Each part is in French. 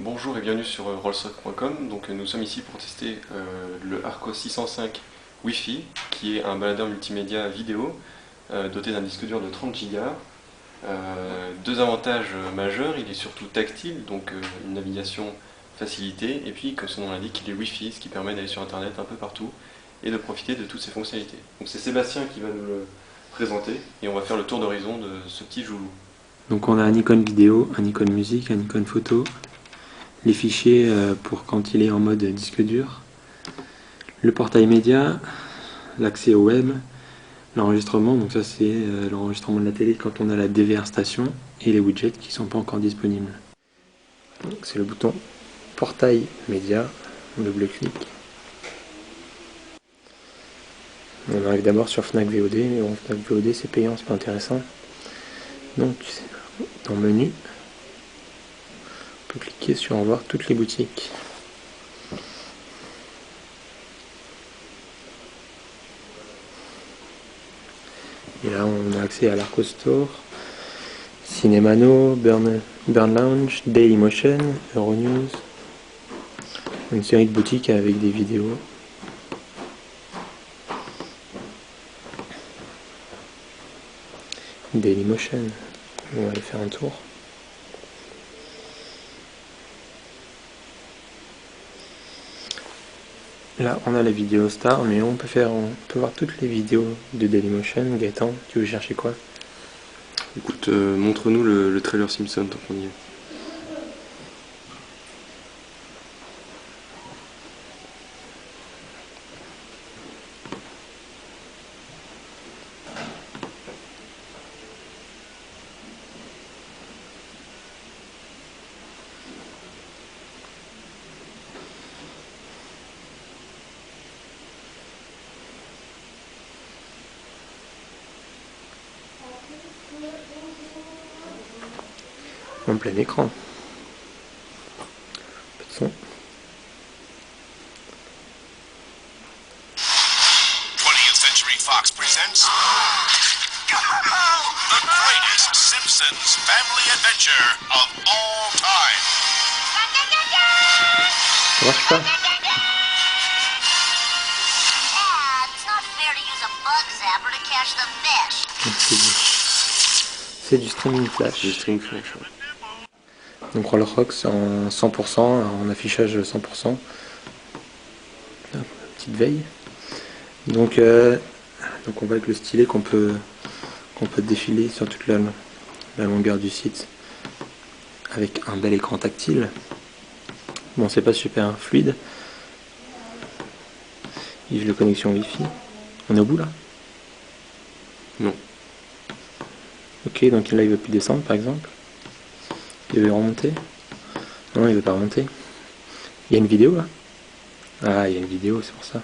Bonjour et bienvenue sur rollsrock.com. Donc nous sommes ici pour tester le Arcos 605 Wi-Fi, qui est un baladeur multimédia vidéo doté d'un disque dur de 30 Go. Deux avantages majeurs: il est surtout tactile, donc une navigation facilitée, et puis comme son nom l'indique, il est Wi-Fi, ce qui permet d'aller sur internet un peu partout et de profiter de toutes ses fonctionnalités. Donc c'est Sébastien qui va nous le présenter et on va faire le tour d'horizon de ce petit joujou. Donc on a un icône vidéo, un icône musique, un icône photo, les fichiers pour quand il est en mode disque dur, le portail média, l'accès au web, l'enregistrement, donc ça c'est l'enregistrement de la télé quand on a la DVR station, et les widgets qui ne sont pas encore disponibles. C'est le bouton portail média, on double-clic. On arrive d'abord sur Fnac VOD, mais bon, Fnac VOD c'est payant, c'est pas intéressant. Donc dans menu, on peut cliquer sur voir toutes les boutiques. Et là on a accès à l'Arcos Store, Cinemano, Burn Lounge, Dailymotion, Euronews, une série de boutiques avec des vidéos. Dailymotion, on va aller faire un tour. Là on a la vidéo star, mais on peut voir toutes les vidéos de Dailymotion. Gaëtan, tu veux chercher quoi? Écoute, montre-nous le trailer Simpson tant qu'on y est. En plein écran. Peu de son. 20th Century Fox presents the greatest Simpsons family adventure of all time. Ça marche pas? It's not fair to use a bug zapper to catch the fish. C'est du streaming flash. Le string flash. Ouais. Donc Rollsrock en 100%, en affichage 100%. Petite veille. Donc on voit avec le stylet qu'on peut défiler sur toute la longueur du site avec un bel écran tactile. Bon, c'est pas super fluide. Vive la connexion Wi-Fi. On est au bout là? Non. Ok, donc là il ne veut plus descendre par exemple. Il veut remonter? Non, il veut pas remonter. Il y a une vidéo là? Ah, il y a une vidéo, c'est pour ça.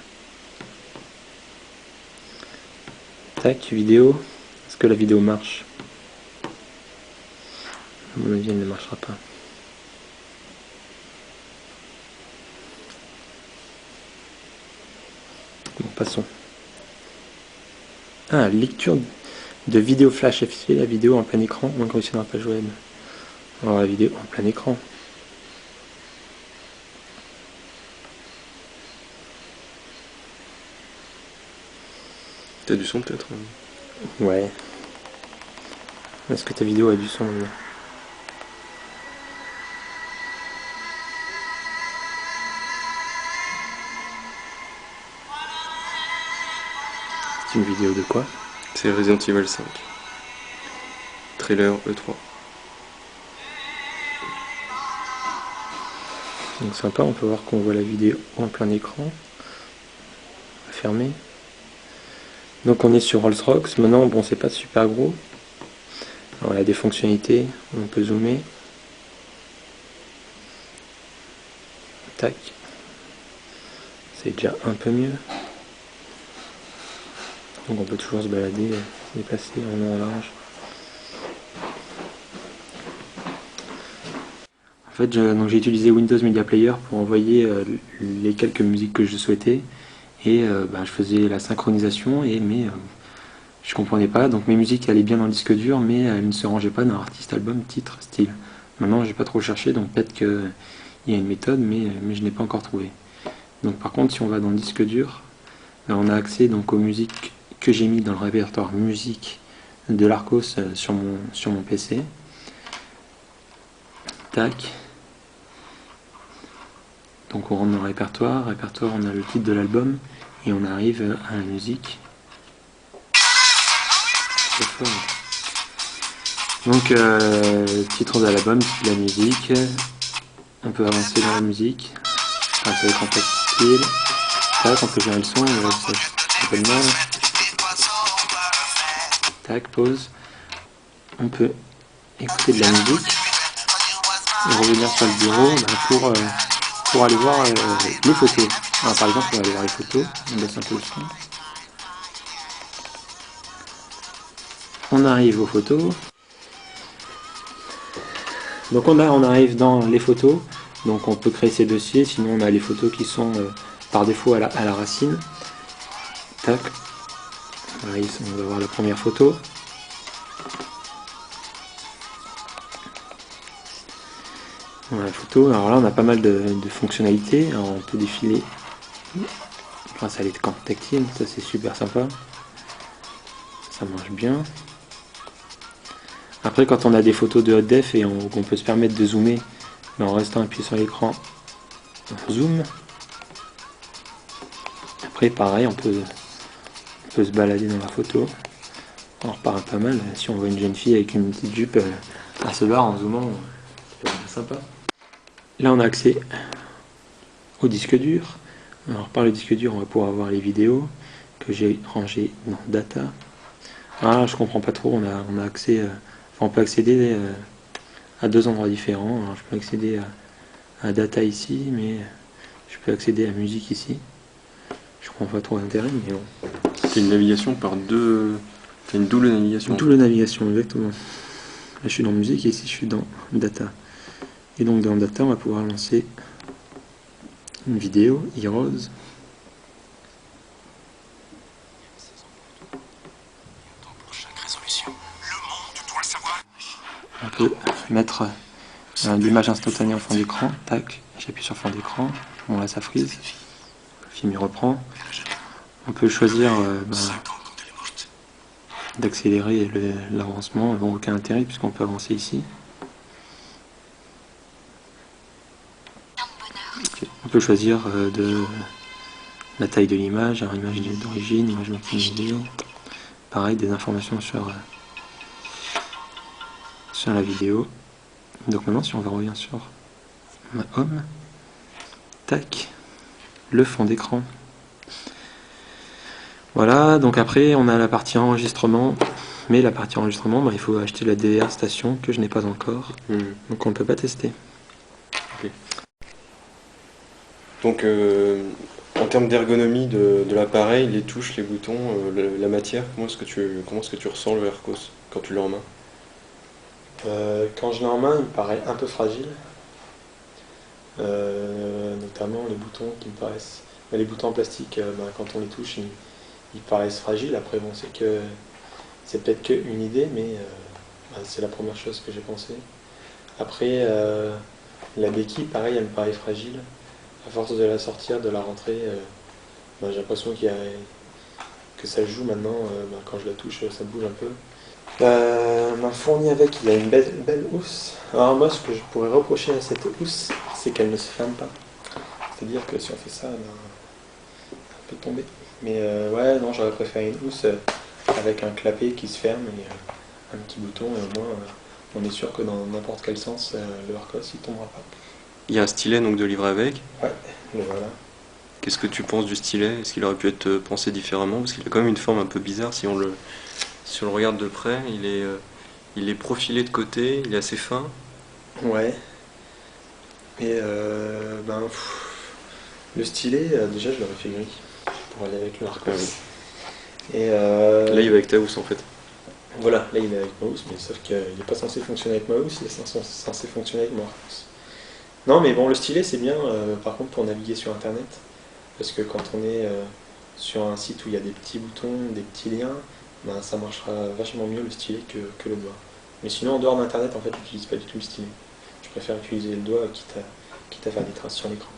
Tac, vidéo. Est-ce que la vidéo marche? À mon avis, elle ne marchera pas. Bon, passons. Ah, lecture de vidéo flash affichée, la vidéo en plein écran, on réussit dans la page web. Alors la vidéo en plein écran. T'as du son peut-être? Ouais. Est-ce que ta vidéo a du son maintenant? C'est une vidéo de quoi? C'est Resident Evil 5. Trailer E3. Donc sympa, on peut voir qu'on voit la vidéo en plein écran. On va fermer. Donc on est sur Rollsrock. Maintenant, bon, c'est pas super gros. Alors il y a des fonctionnalités, on peut zoomer. Tac. C'est déjà un peu mieux. Donc on peut toujours se balader, se déplacer en long en large. En fait, j'ai utilisé Windows Media Player pour envoyer les quelques musiques que je souhaitais. Et je faisais la synchronisation, mais je comprenais pas. Donc mes musiques allaient bien dans le disque dur, mais elles ne se rangeaient pas dans artiste, album, titre, style. Maintenant, j'ai pas trop cherché, donc peut-être que il y a une méthode, mais je n'ai pas encore trouvé. Donc par contre, si on va dans le disque dur, là, on a accès donc aux musiques que j'ai mis dans le répertoire musique de l'Arcos sur mon PC. Tac. Donc on rentre dans le répertoire, on a le titre de l'album et on arrive à la musique. C'est fort. Donc titre de l'album, titre de la musique, on peut avancer dans la musique, enfin, ça va être en facile, tac, on peut gérer le son, on va un peu de mal, tac, pause, on peut écouter de la musique et revenir sur le bureau pour aller voir les photos. Alors, par exemple, on va aller voir les photos, on baisse un peu le son. On arrive aux photos. Donc on arrive dans les photos, donc on peut créer ces dossiers, sinon on a les photos qui sont par défaut à la racine. Tac. On va voir la première photo. Voilà la photo. Alors là on a pas mal de fonctionnalités. Alors, on peut défiler grâce à l'écran tactile, ça c'est super sympa. Ça marche bien. Après, quand on a des photos de haute def et qu'on peut se permettre de zoomer, mais en restant appuyé sur l'écran, on zoome. Après, pareil, on peut se balader dans la photo. On repart pas mal. Si on voit une jeune fille avec une petite jupe, elle se barre en zoomant, c'est vraiment sympa. Là, on a accès au disque dur. Alors, par le disque dur, on va pouvoir voir les vidéos que j'ai rangées dans Data. Ah, je comprends pas trop. On a accès. On peut accéder à deux endroits différents. Alors, je peux accéder à Data ici, mais je peux accéder à Musique ici. Je comprends pas trop l'intérêt, mais bon. C'est une navigation par deux... C'est une double navigation. Une double navigation, exactement. Là, je suis dans Musique et ici, je suis dans Data. Et donc, dans Data, on va pouvoir lancer une vidéo, Heroes. On peut mettre l'image instantanée en fond d'écran, tac, j'appuie sur fond d'écran, bon là ça freeze, le film il reprend. On peut choisir d'accélérer l'avancement, bon, aucun intérêt puisqu'on peut avancer ici. Okay. On peut choisir de la taille de l'image, alors image d'origine, image multimédia, pareil des informations sur la vidéo. Donc maintenant si on va revenir sur ma home, tac, le fond d'écran. Voilà, donc après on a la partie enregistrement, mais la partie enregistrement, il faut acheter la DVR station que je n'ai pas encore, donc on ne peut pas tester. Okay. Donc en termes d'ergonomie de l'appareil, les touches, les boutons, la matière, comment est-ce que tu ressens le Arcos quand tu l'as en main? Quand je l'ai en main, il me paraît un peu fragile, notamment les boutons qui me paraissent, les boutons en plastique, quand on les touche, ils paraissent fragiles. Après bon, c'est peut-être qu'une idée, mais c'est la première chose que j'ai pensé. Après la béquille, pareil, elle me paraît fragile. À force de la sortir, de la rentrer, j'ai l'impression que ça joue maintenant. Quand je la touche, ça bouge un peu. M'a fourni avec, il a une belle housse. Alors moi, ce que je pourrais reprocher à cette housse, c'est qu'elle ne se ferme pas. C'est-à-dire que si on fait ça, elle peut tomber. Mais ouais, non, j'aurais préféré une housse avec un clapet qui se ferme et un petit bouton, et au moins on est sûr que dans n'importe quel sens, le Arcos il tombera pas. Il y a un stylet donc de livrer avec. Ouais, le voilà. Qu'est-ce que tu penses du stylet? Est-ce qu'il aurait pu être pensé différemment? Parce qu'il a quand même une forme un peu bizarre si on le regarde de près. Il est profilé de côté, il est assez fin. Ouais. Et le stylet, déjà je l'aurais fait gris pour aller avec le Arcos. Et là il va avec ta housse en fait. Voilà, là il est avec ma housse, mais sauf qu'il n'est pas censé fonctionner avec ma housse, il est censé fonctionner avec mon Arcos. Non mais bon, le stylet c'est bien par contre pour naviguer sur internet, parce que quand on est sur un site où il y a des petits boutons, des petits liens, ça marchera vachement mieux le stylet que le doigt. Mais sinon en dehors d'internet en fait j'utilise pas du tout le stylet. Je préfère utiliser le doigt quitte à faire des traces sur l'écran.